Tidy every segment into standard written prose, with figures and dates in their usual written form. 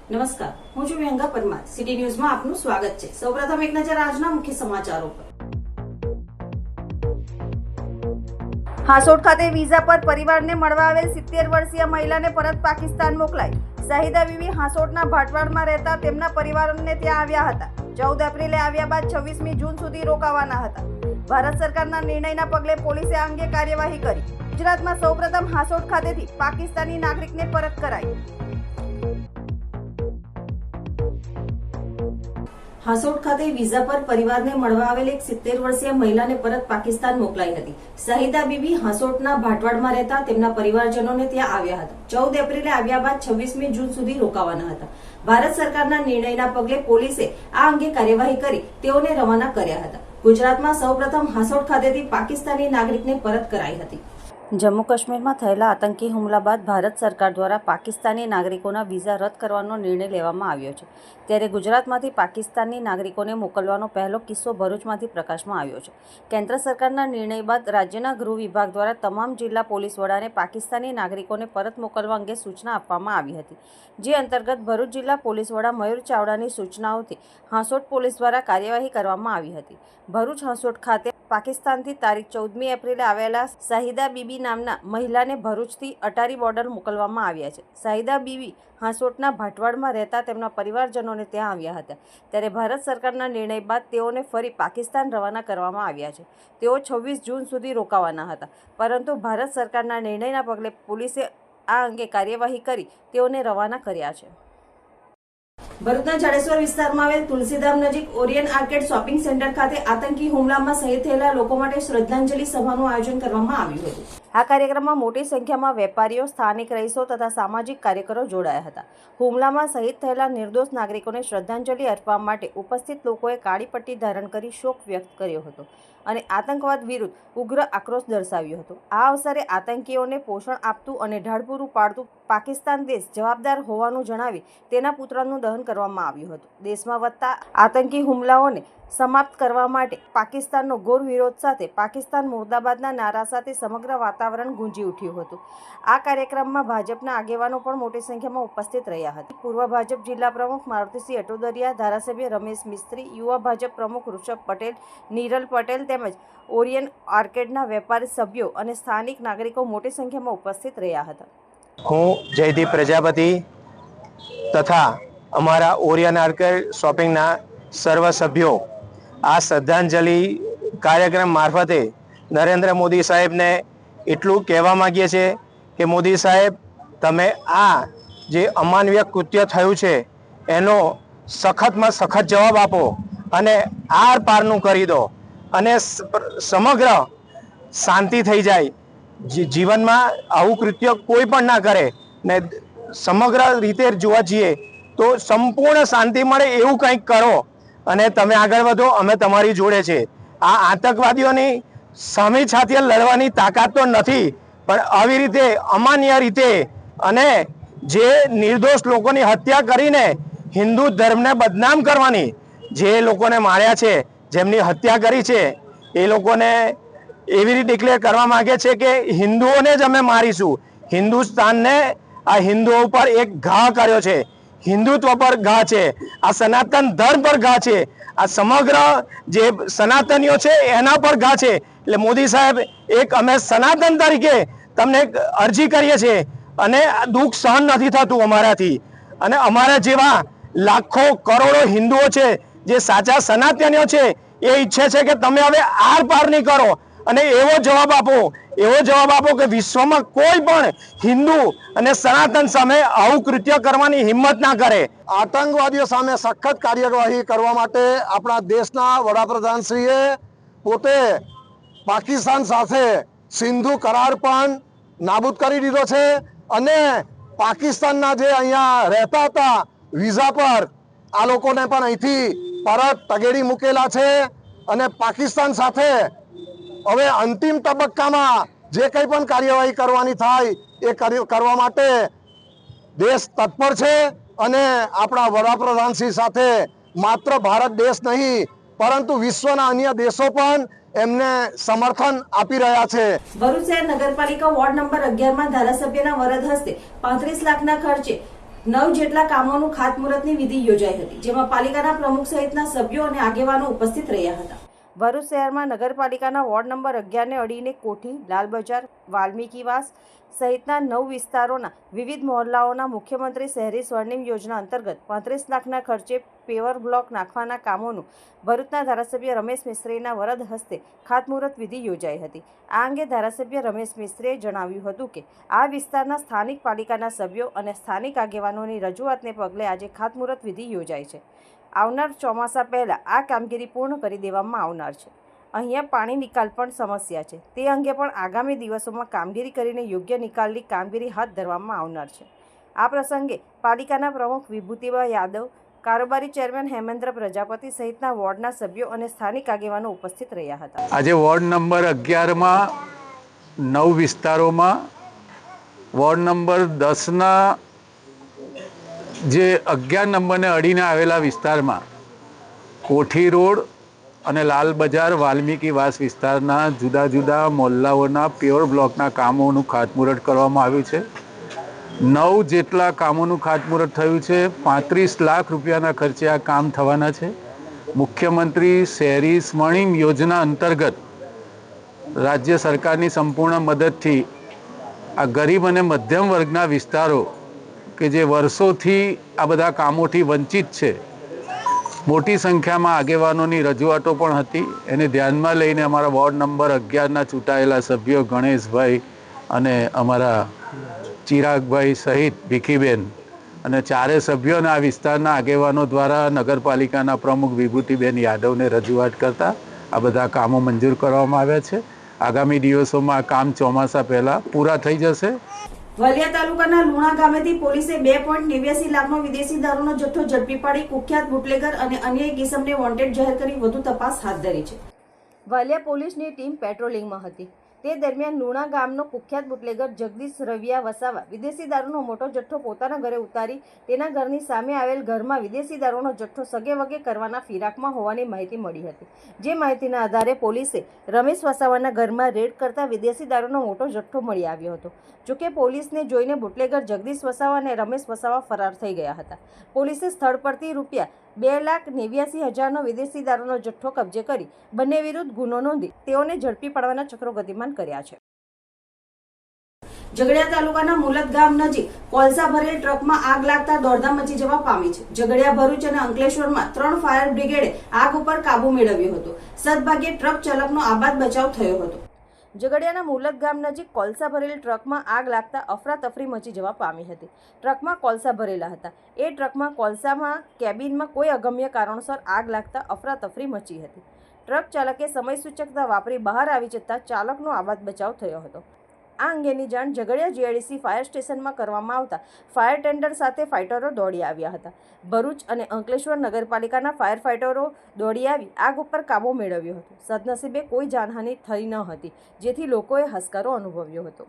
નમસ્કાર, હું છું વિહંગા પરમાર. સિટી ન્યૂઝમાં આપનું સ્વાગત છે. સૌપ્રથમ એક નજર આજના મુખ્ય સમાચારો પર. હાસોટ ખાતે વિઝા પર પરિવારને મળવા આવેલ 70 વર્ષીય મહિલાને પરત પાકિસ્તાન મોકલાઈ. શાહિદા બીવી હાસોટના ભાટવાડમાં રહેતા તેમના પરિવારને ત્યાં આવ્યા હતા. 14 એપ્રિલે આવ્યા બાદ 26મી જૂન સુધી રોકાવાના હતા. ભારત સરકારના નિર્ણયના પગલે પોલીસે આ અંગે કાર્યવાહી કરી. ગુજરાતમાં સૌપ્રથમ હાસોટ ખાતેથી પાકિસ્તાની નાગરિકને પરત કરાઈ. હાસોટ ખાતે વિઝા પર પરિવારને મળવા આવેલ એક 70 વર્ષીય મહિલાને પરત પાકિસ્તાન મોકલાઈ હતી. શાહિદા બીબી હાસોટના ભાટવાડમાં રહેતા તેમના પરિવારજનોને ત્યાં આવ્યા હતા. 14 એપ્રિલે આવ્યા બાદ 26મી જૂન સુધી રોકાવાના હતા. ભારત સરકારના નિર્ણયના પગલે પોલીસે આ અંગે કાર્યવાહી કરી તેઓને રવાના કર્યા હતા. ગુજરાતમાં સૌપ્રથમ હાસોટ ખાતેથી પાકિસ્તાની નાગરિકને પરત કરાઈ હતી. જમ્મુ કાશ્મીરમાં થયેલા આતંકી હુમલા બાદ ભારત સરકાર દ્વારા પાકિસ્તાની નાગરિકોના વિઝા રદ કરવાનો નિર્ણય લેવામાં આવ્યો છે. ત્યારે ગુજરાતમાંથી પાકિસ્તાની નાગરિકોને મોકલવાનો પહેલો કિસ્સો ભરૂચમાંથી પ્રકાશમાં આવ્યો છે. કેન્દ્ર સરકારના નિર્ણય બાદ રાજ્યના ગૃહ વિભાગ દ્વારા તમામ જિલ્લા પોલીસ વડાને પાકિસ્તાની નાગરિકોને પરત મોકલવા અંગે સૂચના આપવામાં આવી હતી. જે અંતર્ગત ભરૂચ જિલ્લા પોલીસ વડા મયુર ચાવડાની સૂચનાઓથી હાસોટ પોલીસ દ્વારા કાર્યવાહી કરવામાં આવી હતી. ભરૂચ હાસોટ ખાતે પાકિસ્તાનથી તારીખ 14મી એપ્રિલે આવેલા શાહિદા બીબી નામના મહિલાને ભરૂચથી અટારી બોર્ડર મોકલવામાં આવ્યા છે. શાહિદા બીબી હાસોટના ભાટવાડમાં રહેતા તેમના પરિવારજનોને ત્યાં આવ્યા હતા. ત્યારે ભારત સરકારના નિર્ણય બાદ તેઓને ફરી પાકિસ્તાન રવાના કરવામાં આવ્યા છે. તેઓ 26 જૂન સુધી રોકાવાના હતા, પરંતુ ભારત સરકારના નિર્ણયના પગલે પોલીસે આ અંગે કાર્યવાહી કરી તેઓને રવાના કર્યા છે. ભરૂચના જાડેશ્વર વિસ્તારમાં આવેલ તુલસીધામ નજીક ઓરિયન આર્કેડ શોપિંગ સેન્ટર ખાતે આતંકી હુમલામાં શહીદ થયેલા લોકો માટે શ્રદ્ધાંજલિ સભાનું આયોજન કરવામાં આવ્યું હતું. આ કાર્યક્રમમાં મોટી સંખ્યામાં વેપારીઓ, સ્થાનિક રહીશો તથા સામાજિક કાર્યકરો જોડાયા હતા. હુમલામાં શહીદ થયેલા નિર્દોષ નાગરિકોને શ્રદ્ધાંજલિ અર્પવા માટે ઉપસ્થિત લોકોએ કાળી પટ્ટી ધારણ કરી શોક વ્યક્ત કર્યો હતો અને આતંકવાદ વિરુદ્ધ ઉગ્ર આક્રોશ દર્શાવ્યો હતો. આ અવસરે આતંકીઓને પોષણ આપતું અને ઢાળ પૂરું પાડતું પાકિસ્તાન દેશ જવાબદાર હોવાનું જણાવી તેના પુતળાનું દહન કરવામાં આવ્યું હતું. દેશમાં વધતા આતંકી હુમલાઓને સમાપ્ત કરવા માટે પાકિસ્તાનનો ઘોર વિરોધ સાથે પાકિસ્તાન મુર્દાબાદના નારા સાથે સમગ્ર વાતાવરણ ગુંજી ઉઠ્યું હતું. આ કાર્યક્રમમાં ભાજપના આગેવાનો પણ મોટી સંખ્યામાં ઉપસ્થિત રહ્યા હતા. પૂર્વ ભાજપ જિલ્લા પ્રમુખ મારુતિસિંહ અટોદરિયા, ધારાસભ્ય રમેશ મિસ્ત્રી, યુવા ભાજપ પ્રમુખ ઋષભ પટેલ, નીરલ પટેલ તેમજ ઓરિયન આર્કેડના વેપારી સભ્યો અને સ્થાનિક નાગરિકો મોટી સંખ્યામાં ઉપસ્થિત રહ્યા હતા. હું જયદીપ પ્રજાપતિ તથા અમારા ઓરિયન આર્કેડ શોપિંગના સર્વ સભ્યો આ શ્રદ્ધાંજલિ કાર્યક્રમ મારફતે નરેન્દ્ર મોદી સાહેબને એટલું કહેવા માંગીએ છીએ કે મોદી સાહેબ, તમે આ જે અમાનવીય કૃત્ય થયું છે એનો સખતમાં સખત જવાબ આપો અને આર પારનું કરી દો અને સમગ્ર શાંતિ થઈ જાય. જીવનમાં આવું કૃત્ય કોઈ પણ ના કરે ને સમગ્ર રીતે જોવા જઈએ તો સંપૂર્ણ શાંતિ મળે એવું કંઈક કરો અને તમે આગળ વધો. અમે તમારી જોડે છે. આ આતંકવાદીઓની સામે સાથે લડવાની તાકાત તો નથી, પણ આવી રીતે અમાન્ય રીતે અને જે નિર્દોષ લોકોની હત્યા કરીને હિન્દુ ધર્મને બદનામ કરવાની, જે લોકોને માર્યા છે, જેમની હત્યા કરી છે, એ લોકોને એવી રીતે ડિક્લેર કરવા માંગે છે કે હિન્દુઓને જ અમે મારીશું. હિન્દુસ્તાનને આ હિન્દુઓ ઉપર એક ઘા કર્યો છે, હિન્દુત્વ પર ઘા છે, આ સનાતન ધર્મ પર ઘા છે, આ સમગ્ર જે સનાતનીઓ છે એના પર ઘા છે. એટલે મોદી સાહેબ, એક અમે સનાતન તરીકે તમને અરજી કરીએ છીએ અને દુઃખ સહન નથી થતું અમારાથી. અને અમારા જેવા લાખો કરોડો હિન્દુઓ છે, જે સાચા સનાતનીઓ છે, એ ઈચ્છે છે કે તમે હવે આર પાર નહીં કરો અને એવો જવાબ આપો કે વિશ્વમાં કોઈ પણ હિન્દુ અને સનાતન સામે આવું કૃત્ય કરવાની હિંમત ના કરે. આતંકવાદીઓ સામે સખત કાર્યવાહી કરવા માટે આપણા દેશના વડાપ્રધાનશ્રીએ પોતે પાકિસ્તાન સાથે સિંધુ કરાર પણ નાબૂદ કરી દીધો છે અને પાકિસ્તાનના જે અહીંયા રહેતા હતા વિઝા પર આ લોકોને પણ અહીંથી પરત તગેડી મૂકેલા છે અને પાકિસ્તાન સાથે હવે અંતિમ તબક્કામાં જે કંઈ પણ કાર્યવાહી કરવાની થાય એ કરવા માટે દેશ તત્પર છે અને આપણા વડાપ્રધાનશ્રી સાથે માત્ર ભારત દેશ નહીં પરંતુ વિશ્વના અન્ય દેશો પણ એમને સમર્થન આપી રહ્યા છે. ભરૂચ શહેર નગરપાલિકા વોર્ડ નંબર 11 માં ધારાસભ્યના વરદ હસ્તે 35 લાખના ખર્ચે 9 જેટલા કામોનું ખાતમુહૂર્તની વિધિ યોજાઈ હતી, જેમાં પાલિકાના પ્રમુખ સહિતના સભ્યો અને આગેવાનો ઉપસ્થિત રહ્યા હતા. ભરૂચ શહેરમાં નગરપાલિકાના વોર્ડ નંબર 11ને અડીને કોઠી, લાલબજાર, વાલ્મીકીવાસ સહિતના 9 વિસ્તારોના વિવિધ મહોલ્લાઓના મુખ્યમંત્રી શહેરી સ્વર્ણિમ યોજના અંતર્ગત 35 લાખના ખર્ચે પેવર બ્લોક નાખવાના કામોનું ભરૂચના ધારાસભ્ય રમેશ મિસ્ત્રીના વરદ હસ્તે ખાતમુહૂર્ત વિધિ યોજાઈ હતી. આ અંગે ધારાસભ્ય રમેશ મિસ્ત્રીએ જણાવ્યું હતું કે આ વિસ્તારના સ્થાનિક પાલિકાના સભ્યો અને સ્થાનિક આગેવાનોની રજૂઆતને પગલે આજે ખાતમુહૂર્ત વિધિ યોજાઈ છે. આવનાર ચોમાસા પહેલાં આ કામગીરી પૂર્ણ કરી દેવામાં આવનાર છે. અહીંયા પાણી નિકાલ પણ સમસ્યા છે, તે અંગે પણ આગામી દિવસોમાં કામગીરી કરીને યોગ્ય નિકાલની કામગીરી હાથ ધરવામાં આવનાર છે. આ પ્રસંગે પાલિકાના પ્રમુખ વિભૂતિબા યાદવ, કારોબારી ચેરમેન હેમેન્દ્ર પ્રજાપતિ સહિતના વોર્ડના સભ્યો અને સ્થાનિક આગેવાનો ઉપસ્થિત રહ્યા હતા. આજે વોર્ડ નંબર 11માં 9 વિસ્તારોમાં, વોર્ડ નંબર 10ના જે 11 નંબરને અડીને આવેલા વિસ્તારમાં કોઠી રોડ અને લાલ બજાર, વાલ્મીકીવાસ વિસ્તારના જુદા જુદા મોહલ્લાઓના પ્યોર બ્લોકના કામોનું ખાતમુહૂર્ત કરવામાં આવ્યું છે. 9 જેટલા કામોનું ખાતમુહૂર્ત થયું છે. 35 લાખ રૂપિયાના ખર્ચે આ કામ થવાના છે. મુખ્યમંત્રી શહેરી સ્વર્ણિમ યોજના અંતર્ગત રાજ્ય સરકારની સંપૂર્ણ મદદથી આ ગરીબ અને મધ્યમ વર્ગના વિસ્તારો કે જે વર્ષોથી આ બધા કામોથી વંચિત છે, મોટી સંખ્યામાં આગેવાનોની રજૂઆતો પણ હતી. એને ધ્યાનમાં લઈને અમારા વોર્ડ નંબર 11ના ચૂંટાયેલા સભ્યો ગણેશભાઈ અને અમારા ચિરાગભાઈ સહિત ભીખીબેન અને 4 સભ્યોના આ વિસ્તારના આગેવાનો દ્વારા નગરપાલિકાના પ્રમુખ વિભૂતિબેન યાદવને રજૂઆત કરતા આ બધા કામો મંજૂર કરવામાં આવ્યા છે. આગામી દિવસોમાં આ કામ ચોમાસા પહેલાં પૂરા થઈ જશે. વલિયા તાલુકાના લુણા ગામેથી પોલીસે 2.89 લાખનો વિદેશી દારૂનો જથ્થો ઝડપી પાડી કુખ્યાત બુટલેગર અને અન્ય એક ઇસમને વોન્ટેડ જાહેર કરી વધુ તપાસ હાથ ધરી છે. વલિયા પોલીસની ટીમ પેટ્રોલિંગમાં હતી. તે દરમિયાન લુણા ગામનો કુખ્યાત બુટલેગર જગદીશ રવિયા વસાવા વિદેશી દારૂનો મોટો જથ્થો પોતાના ઘરે ઉતારી તેના ઘરની સામે આવેલ ઘરમાં વિદેશી દારૂનો જથ્થો સગે વગે કરવાના ફિરાકમાં હોવાની માહિતી મળી હતી. જે માહિતીના આધારે પોલીસે રમેશ વસાવાના ઘરમાં રેડ કરતા વિદેશી દારૂનો મોટો જથ્થો મળી આવ્યો હતો. જોકે પોલીસને જોઈને બુટલેગર જગદીશ વસાવા અને રમેશ વસાવા ફરાર થઈ ગયા હતા. પોલીસે સ્થળ પરથી ₹2,89,000નો વિદેશી દારૂનો જથ્થો કબજે કરી બંને વિરુદ્ધ ગુનો નોંધી તેઓને ઝડપી પાડવાના ચક્રો ગતિમાન કર્યા છે. ઝઘડિયા તાલુકાના મુલત ગામ નજીક કોલસા ભરેલ ટ્રકમાં આગ લાગતા દોડધામ મચી જવા પામી છે. ઝઘડિયા, ભરૂચ અને અંકલેશ્વરમાં 3 ફાયર બ્રિગેડે આગ ઉપર કાબુ મેળવ્યો હતો. સદભાગ્યે ટ્રક ચાલકનો આબાદ બચાવ થયો હતો. ઝઘડિયાના મુલત ગામ નજીક કોલસા ભરેલ ટ્રકમાં આગ લાગતા અફરાતફરી મચી જવા પામી હતી. ટ્રકમાં કોલસા ભરેલા હતા. એ ટ્રકમાં કોલસામાં કેબિનમાં કોઈ અગમ્ય કારણોસર આગ લાગતા અફરાતફરી મચી હતી. ટ્રક ચાલકે સમય સૂચકતા વાપરી બહાર આવી જતા ચાલકનો આબાદ બચાવ થયો હતો. આ અંગેની જાણ ઝઘડિયા જીઆઈડીસી ફાયર સ્ટેશનમાં કરવામાં આવતા ફાયર ટેન્ડર સાથે ફાઇટરો દોડી આવ્યા હતા. ભરૂચ અને અંકલેશ્વર નગરપાલિકાના ફાયર ફાઇટરો દોડી આવી આગ ઉપર કાબુ મેળવ્યો હતો. સદનસીબે કોઈ જાનહાનિ થઈ ન હતી, જેથી લોકોએ હાશકારો અનુભવ્યો હતો.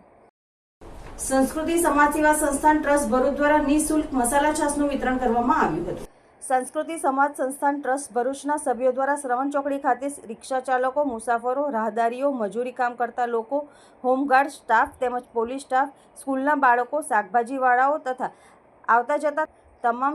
સંસ્કૃતિ સમાજ સેવા સંસ્થાન ટ્રસ્ટ ભરૂચ દ્વારા નિઃશુલ્ક મસાલા છાશનું વિતરણ કરવામાં આવ્યું હતું. સંસ્કૃતિ સમાજ સંસ્થાન ટ્રસ્ટ ભરૂચના સભ્યો દ્વારા શ્રવણ ચોકડી ખાતે રિક્ષા ચાલકો, મુસાફરો, રાહદારીઓ, મજૂરી કામ કરતા લોકો, હોમગાર્ડ સ્ટાફ તેમજ પોલીસ સ્ટાફ, સ્કૂલના બાળકો, શાકભાજીવાળાઓ તથા આવતા જતા તમામ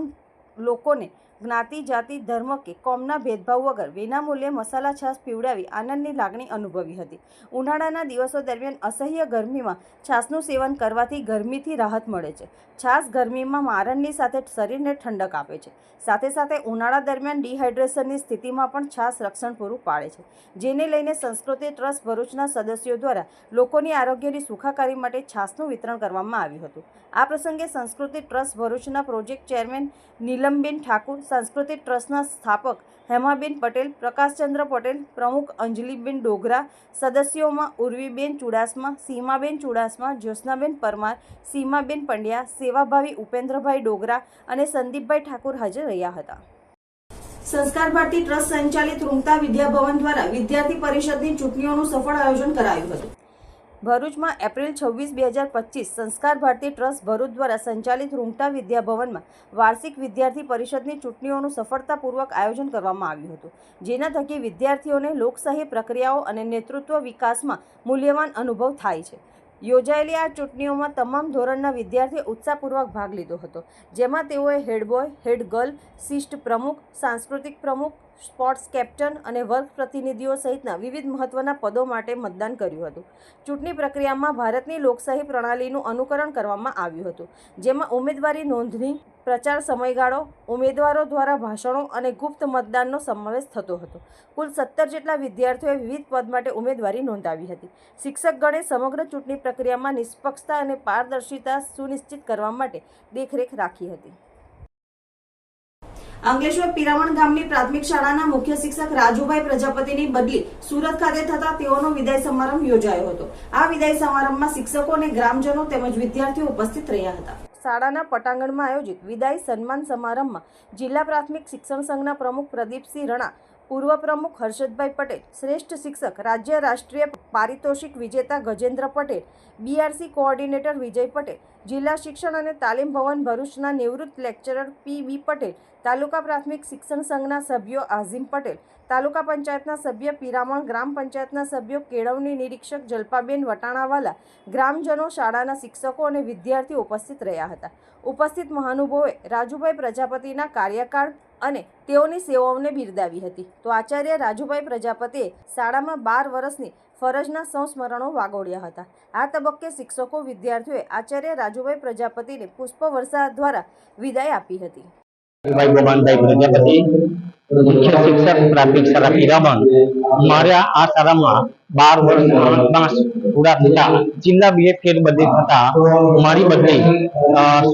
લોકોને જ્ઞાતિ, જાતિ, ધર્મ કે કોમના ભેદભાવ વગર વિનામૂલ્યે મસાલા છાશ પીવડાવી આનંદની લાગણી અનુભવી હતી. ઉનાળાના દિવસો દરમિયાન અસહ્ય ગરમીમાં છાશનું સેવન કરવાથી ગરમીથી રાહત મળે છે. છાશ ગરમીમાં મારણની સાથે શરીરને ઠંડક આપે છે. સાથે સાથે ઉનાળા દરમિયાન ડિહાઇડ્રેશનની સ્થિતિમાં પણ છાશ રક્ષણ પૂરું પાડે છે. જેને લઈને સંસ્કૃતિ ટ્રસ્ટ ભરૂચના સદસ્યો દ્વારા લોકોની આરોગ્યની સુખાકારી માટે છાશનું વિતરણ કરવામાં આવ્યું હતું. આ પ્રસંગે સંસ્કૃતિ ટ્રસ્ટ ભરૂચના પ્રોજેક્ટ ચેરમેન નીલમબેન ઠાકુર, સંસ્કૃતિ ટ્રસ્ટના સ્થાપક હેમાબેન પટેલ, પ્રકાશચંદ્ર પટેલ, પ્રમુખ અંજલિબેન ડોગરા, સદસ્યોમાં ઉર્વીબેન ચુડાસમા, સીમાબેન ચુડાસમા, જ્યોત્સનાબેન પરમાર, સીમાબેન પંડ્યા, સેવાભાવી ઉપેન્દ્રભાઈ ડોગરા અને સંદીપભાઈ ઠાકુર હાજર રહ્યા હતા. સંસ્કાર ભારતી ટ્રસ્ટ સંચાલિત રૂંગતા વિદ્યાભવન દ્વારા વિદ્યાર્થી પરિષદની ચૂંટણીઓનું સફળ આયોજન કરાયું હતું. ભરૂચમાં એપ્રિલ 26, 2025 સંસ્કાર ભારતી ટ્રસ્ટ ભરૂચ દ્વારા સંચાલિત રૂંગટા વિદ્યાભવનમાં વાર્ષિક વિદ્યાર્થી પરિષદની ચૂંટણીઓનું સફળતાપૂર્વક આયોજન કરવામાં આવ્યું હતું. જેના થકી વિદ્યાર્થીઓને લોકશાહી પ્રક્રિયાઓ અને નેતૃત્વ વિકાસમાં મૂલ્યવાન અનુભવ થાય છે. યોજાયેલી આ ચૂંટણીઓમાં તમામ ધોરણના વિદ્યાર્થીઓ ઉત્સાહપૂર્વક ભાગ લીધો હતો, જેમાં તેઓએ હેડ બોય, હેડ ગર્લ, શિસ્ત પ્રમુખ, સાંસ્કૃતિક પ્રમુખ, સ્પોર્ટ્સ કેપ્ટન અને વર્ગ પ્રતિનિધિઓ સહિતના વિવિધ મહત્વના પદો માટે મતદાન કર્યું હતું. ચૂંટણી પ્રક્રિયામાં ભારતની લોકશાહી પ્રણાલીનું અનુકરણ કરવામાં આવ્યું હતું, જેમાં ઉમેદવારી નોંધણી, પ્રચાર સમયગાળો, ઉમેદવારો દ્વારા ભાષણો અને ગુપ્ત મતદાનનો સમાવેશ થતો હતો. કુલ 17 જેટલા વિદ્યાર્થીઓએ વિવિધ પદ માટે ઉમેદવારી નોંધાવી હતી. શિક્ષકગણે સમગ્ર ચૂંટણી પ્રક્રિયામાં નિષ્પક્ષતા અને પારદર્શિતા સુનિશ્ચિત કરવા માટે દેખરેખ રાખી હતી. અંકલેશ્વર પિરામણ ગામની પ્રાથમિક શાળાના મુખ્ય શિક્ષક રાજુભાઈ પ્રજાપતિની બદલી સુરત ખાતે થતા તેઓનો વિદાય સમારંભ યોજાયો હતો. આ વિદાય સમારંભમાં શિક્ષકો અને ગ્રામજનો તેમજ વિદ્યાર્થીઓ ઉપસ્થિત રહ્યા હતા. શાળાના પટાંગણમાં આયોજિત વિદાય સન્માન સમારંભમાં જિલ્લા પ્રાથમિક શિક્ષણ સંઘના પ્રમુખ પ્રદીપસિંહ રણા, પૂર્વ પ્રમુખ હર્ષદભાઈ પટેલ, શ્રેષ્ઠ શિક્ષક રાજ્ય રાષ્ટ્રીય પારિતોષિક વિજેતા ગજેન્દ્ર પટેલ, બીઆરસી કોઓર્ડિનેટર વિજય પટેલ, જિલ્લા શિક્ષણ અને તાલીમ ભવન ભરૂચના નિવૃત્ત લેક્ચરર પી.બી. પટેલ, તાલુકા પ્રાથમિક શિક્ષણ સંઘના સભ્યો આઝીમ પટેલ, તાલુકા પંચાયતના સભ્ય પિરામણ, ગ્રામ પંચાયતના સભ્યો કેળવણી નિરીક્ષક જલ્પાબેન વટાણાવાલા, ગ્રામજનો, શાળાના શિક્ષકો અને વિદ્યાર્થીઓ ઉપસ્થિત રહ્યા હતા. ઉપસ્થિત મહાનુભાવોએ રાજુભાઈ પ્રજાપતિના કાર્યકાળ અને તેઓની સેવાઓને બિરદાવી હતી. તો આચાર્ય રાજુભાઈ પ્રજાપતિએ શાળામાં 12 વર્ષની ફરજના સંસ્મરણો વાગોડ્યા હતા. આ તબક્કે શિક્ષકો, વિદ્યાર્થીઓએ આચાર્ય રાજુભાઈ પ્રજાપતિને પુષ્પવર્ષા દ્વારા વિદાય આપી હતી. ભાઈ ભગવાનભાઈ પ્રજાપતિ, મુખ્ય શિક્ષક પ્રાથમિક શાળા પિરામણ. મારા આ શાળામાં 12 વર્ષ પૂરા થતા જિલ્લા બીએડ બદલી થતા મારી બદલી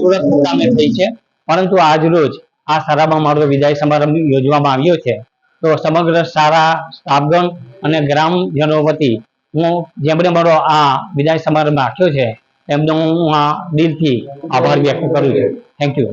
સુરત મુકામે થઈ છે, પરંતુ આજ રોજ આ શાળામાં મારો વિદાય સમારંભ યોજવામાં આવ્યો છે. તો સમગ્ર શાળા સ્ટાફગણ અને ગ્રામજનો વતી હું જેમણે મારો આ વિદાય સમારંભ રાખ્યો છે એમનો હું આ દિલથી આભાર વ્યક્ત કરું છું. Thank you.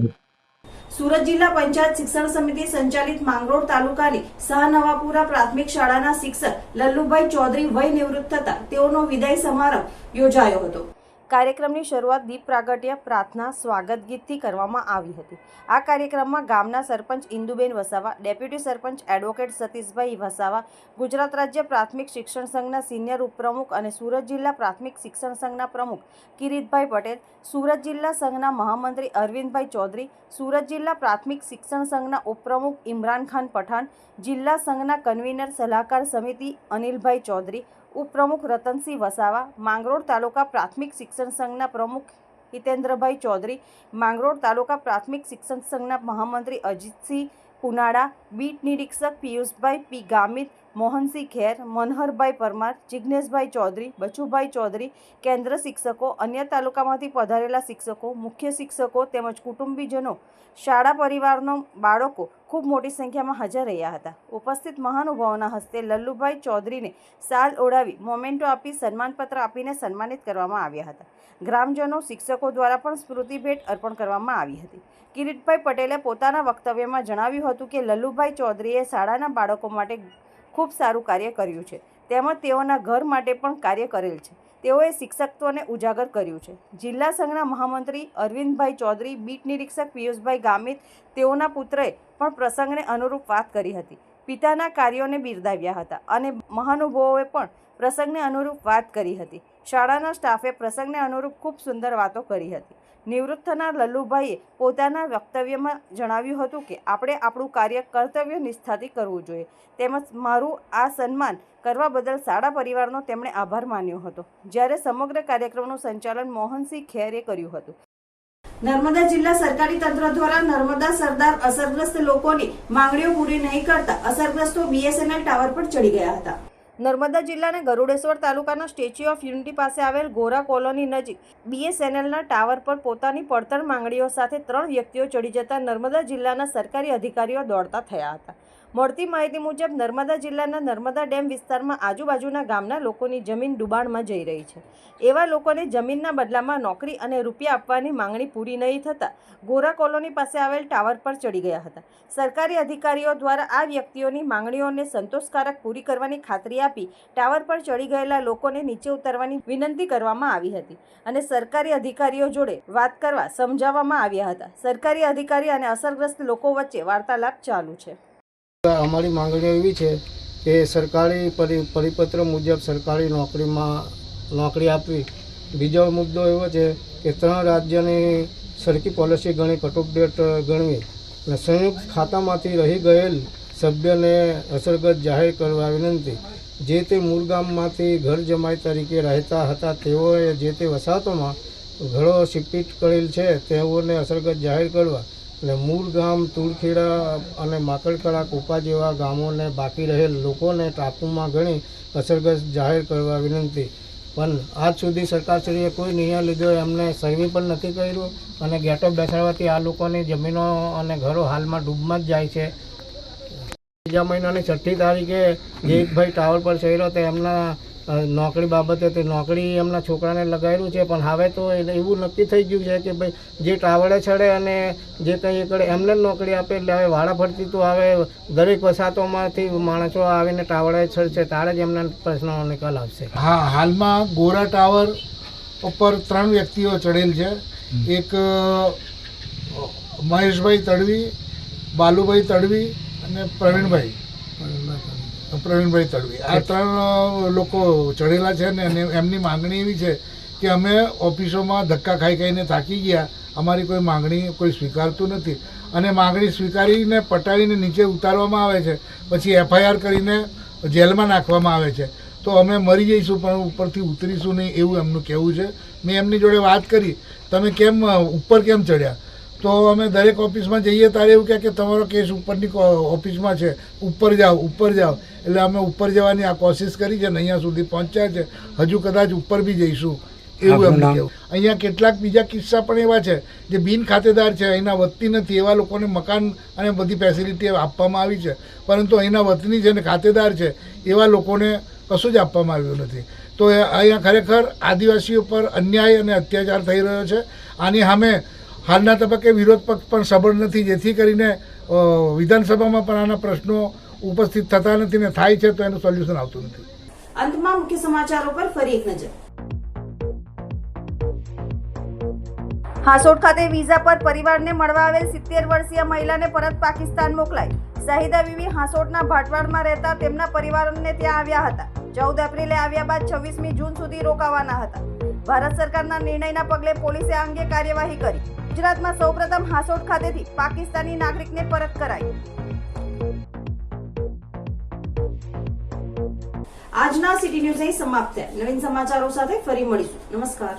સુરત જિલ્લા પંચાયત શિક્ષણ સમિતિ સંચાલિત માંગરોળ તાલુકાની સહનવાપુરા પ્રાથમિક શાળાના શિક્ષક લલ્લુભાઈ ચૌધરી વય નિવૃત્ત થતા તેઓનો વિદાય સમારંભ યોજાયો હતો. કાર્યક્રમની શરૂઆત દીપ પ્રાગટ્ય, પ્રાર્થના, સ્વાગત ગીતથી કરવામાં આવી હતી. આ કાર્યક્રમમાં ગામના સરપંચ ઇન્દુબેન વસાવા, ડેપ્યુટી સરપંચ એડવોકેટ સતીશભાઈ વસાવા, ગુજરાત રાજ્ય પ્રાથમિક શિક્ષણ સંઘના સિનિયર ઉપપ્રમુખ અને સુરત જિલ્લા પ્રાથમિક શિક્ષણ સંઘના પ્રમુખ કિરીટભાઈ પટેલ, સુરત જિલ્લા સંઘના મહામંત્રી અરવિંદભાઈ ચૌધરી, સુરત જિલ્લા પ્રાથમિક શિક્ષણ સંઘના ઉપપ્રમુખ ઇમરાન ખાન પઠાણ, જિલ્લા સંઘના કન્વીનર સલાહકાર સમિતિ અનિલભાઈ ચૌધરી, ઉપપ્રમુખ રતનસિંહ વસાવા, માંગરોળ તાલુકા પ્રાથમિક શિક્ષણ સંઘના પ્રમુખ હિતેન્દ્રભાઈ ચૌધરી, માંગરોળ તાલુકા પ્રાથમિક શિક્ષણ સંઘના મહામંત્રી અજીતસિંહ પુનાડા, બીટ નિરીક્ષક પિયુષભાઈ પી ગામિત, મોહનસિંહ ખેર, મનહરભાઈ પરમાર, જિજ્ઞેશભાઈ ચૌધરી, બચુભાઈ ચૌધરી, કેન્દ્ર શિક્ષકો, અન્ય તાલુકામાંથી પધારેલા શિક્ષકો, મુખ્ય શિક્ષકો તેમજ કુટુંબીજનો, શાળા પરિવારનો બાળકો ખૂબ મોટી સંખ્યામાં હાજર રહ્યા હતા. ઉપસ્થિત મહાનુભાવોના હસ્તે લલ્લુભાઈ ચૌધરીને શાલ ઓઢાવી મોમેન્ટો આપી સન્માનપત્ર આપીને સન્માનિત કરવામાં આવ્યા હતા. ગ્રામજનો, શિક્ષકો દ્વારા પણ સ્મૃતિ ભેટ અર્પણ કરવામાં આવી હતી. કિરીટભાઈ પટેલે પોતાના વક્તવ્યમાં જણાવ્યું હતું કે લલ્લુભાઈ ચૌધરીએ શાળાના બાળકો માટે ખૂબ સારું કાર્ય કર્યું છે, તેમજ તેઓના ઘર માટે પણ કાર્ય કરેલ છે. તેઓએ શિક્ષકત્વને ઉજાગર કર્યું છે. જિલ્લા સંઘના મહામંત્રી અરવિંદભાઈ ચૌધરી, બીટ નિરીક્ષક પિયુષભાઈ ગામિત, તેઓના પુત્રએ પણ પ્રસંગને અનુરૂપ વાત કરી હતી. પિતાના કાર્યોને બિરદાવ્યા હતા અને મહાનુભાવોએ પણ પ્રસંગને અનુરૂપ વાત કરી હતી. શાળાના સ્ટાફે પ્રસંગને અનુરૂપ ખૂબ સુંદર વાતો કરી હતી. નિવૃત્ત થનાર લલ્લુભાઈએ પોતાના વક્તવ્યમાં જણાવ્યું હતું કે આપણે આપણું કાર્ય કર્તવ્ય નિષ્ઠાથી કરવું જોઈએ, તેમજ મારું આ સન્માન કરવા બદલ શાળા પરિવારનો તેમણે આભાર માન્યો હતો. જ્યારે સમગ્ર કાર્યક્રમનું સંચાલન મોહનસિંહ ખેરે કર્યું હતું. નર્મદા જિલ્લા સરકારી તંત્ર દ્વારા નર્મદા સરદાર અસરગ્રસ્ત લોકોની માંગણીઓ પૂરી નહીં કરતા અસરગ્રસ્તો બીએસએનએલ ટાવર પર ચડી ગયા હતા. નર્મદા જિલ્લાના ગરુડેશ્વર તાલુકાના સ્ટેચ્યુ ઓફ યુનિટી પાસે આવેલ ગોરા કોલોની નજીક બીએસએનએલના ટાવર પર પોતાની પડતર માંગણીઓ સાથે 3 વ્યક્તિઓ ચડી જતા નર્મદા જિલ્લાના સરકારી અધિકારીઓ દોડતા થયા હતા. મળતી માહિતી મુજબ નર્મદા જિલ્લાના નર્મદા ડેમ વિસ્તારમાં આજુબાજુના ગામના લોકોની જમીન ડૂબાણમાં જઈ રહી છે. એવા લોકોને જમીનના બદલામાં નોકરી અને રૂપિયા આપવાની માંગણી પૂરી નહીં થતાં ગોરા કોલોની પાસે આવેલ ટાવર પર ચડી ગયા હતા. સરકારી અધિકારીઓ દ્વારા આ વ્યક્તિઓની માંગણીઓને સંતોષકારક પૂરી કરવાની ખાતરી આપી ટાવર પર ચડી ગયેલા લોકોને નીચે ઉતરવાની વિનંતી કરવામાં આવી હતી અને સરકારી અધિકારીઓ જોડે વાત કરવા સમજાવવામાં આવ્યા હતા. સરકારી અધિકારી અને અસરગ્રસ્ત લોકો વચ્ચે વાર્તાલાપ ચાલુ છે. અમારી માંગણીઓ એવી છે કે સરકારી પરિપત્ર મુજબ સરકારી નોકરી આપવી બીજો મુદ્દો એવો છે કે 3 રાજ્યની સરકી પોલિસી ગણી કટોકટેટ ગણવી અને સંયુક્ત ખાતામાંથી રહી ગયેલ સભ્યને અસરગ્રસ્ત જાહેર કરવા વિનંતી. જે તે મૂળ ગામમાંથી ઘર જમાઈ તરીકે રહેતા હતા તેઓએ જે તે વસાહતોમાં ઘરો શિફ્ટ કરેલ છે તેઓને અસરગ્રસ્ત જાહેર કરવા અને મૂળ ગામ તુળખેડા અને માકડકળા કુપા જેવા ગામોને બાકી રહેલ લોકોને ટાપુમાં ગણી અસરગ્રસ્ત જાહેર કરવા વિનંતી. પણ આજ સુધી સરકારશ્રીએ કોઈ નિર્ણય લીધો એમને સર્વે પણ નથી કર્યું અને ગેટો બેસાડવાથી આ લોકોની જમીનો અને ઘરો હાલમાં ડૂબમાં જ જાય છે. બીજા મહિનાની 6મી તારીખે જે એક ભાઈ ટાવર પર ચડ્યો તો એમના નોકરી બાબતે તે નોકરી એમના છોકરાને લગાવેલું છે, પણ હવે તો એવું નક્કી થઈ ગયું છે કે ભાઈ જે ટાવરે ચડે અને જે કંઈ એ કરે એમને જ નોકરી આપે. એટલે હવે વાડા ફરતી તો હવે દરેક વસાહતોમાંથી માણસો આવીને ટાવરે ચડશે ત્યારે જ એમના પ્રશ્નનો નિકાલ આવશે. હા, હાલમાં ગોરા ટાવર ઉપર 3 વ્યક્તિઓ ચડેલ છે. એક મહેશભાઈ તડવી, બાલુભાઈ તડવી અને પ્રવીણભાઈ તડવી. આ 3 લોકો ચડેલા છે ને એમની માંગણી એવી છે કે અમે ઓફિસોમાં ધક્કા ખાઈને થાકી ગયા, અમારી કોઈ માંગણી કોઈ સ્વીકારતું નથી અને માંગણી સ્વીકારીને પટાવીને નીચે ઉતારવામાં આવે છે, પછી FIR કરીને જેલમાં નાખવામાં આવે છે. તો અમે મરી જઈશું પણ ઉપરથી ઉતરીશું નહીં એવું એમનું કહેવું છે. મેં એમની જોડે વાત કરી, તમે કેમ ઉપર કેમ ચડ્યા? તો અમે દરેક ઓફિસમાં જઈએ ત્યારે એવું કહે કે તમારો કેસ ઉપરની ઓફિસમાં છે, ઉપર જાઓ. એટલે અમે ઉપર જવાની આ કોશિશ કરી છે ને અહીંયા સુધી પહોંચ્યા છે, હજુ કદાચ ઉપર બી જઈશું એવું એમનું કહેવું. અહીંયા કેટલાક બીજા કિસ્સા પણ એવા છે જે બિન ખાતેદાર છે, અહીંના વતની નથી, એવા લોકોને મકાન અને બધી ફેસિલિટી આપવામાં આવી છે, પરંતુ અહીંના વતની છે ને ખાતેદાર છે એવા લોકોને કશું જ આપવામાં આવ્યું નથી. તો અહીંયા ખરેખર આદિવાસીઓ પર અન્યાય અને અત્યાચાર થઈ રહ્યો છે. આની સામે હાલના તબક્કે વિરોધ પક્ષ પણ સબળ નથી, જેથી કરીને વિધાનસભામાં પણ આના પ્રશ્નો ઉપસ્થિત થતા નથી ને થાય છે તો એનું સોલ્યુશન આવતું નથી. અંતમાં મુખ્ય સમાચારો પર ફરી એક નજર. હાંસોટ ખાતે વિઝા પર પરિવારને મળવા આવેલ 70 વર્ષીય મહિલાને પરત પાકિસ્તાન મોકલાઈ. શાહિદા બીવી હાંસોટના ભાટવાડમાં રહેતા તેમના પરિવારને ત્યાં આવ્યા હતા. 14 એપ્રિલે આવ્યા બાદ 26મી જૂન સુધી રોકાવાના હતા. ભારત સરકારના નિર્ણયના પગલે પોલીસે આ અંગે કાર્યવાહી કરી. ગુજરાતમાં સૌપ્રથમ હાંસોટ ખાતેથી પાકિસ્તાની નાગરિકને પરત કરાઈ. આજના સિટી ન્યૂઝ અહીં સમાપ્ત થયા. નવીન સમાચારો સાથે ફરી મળીશું. નમસ્કાર.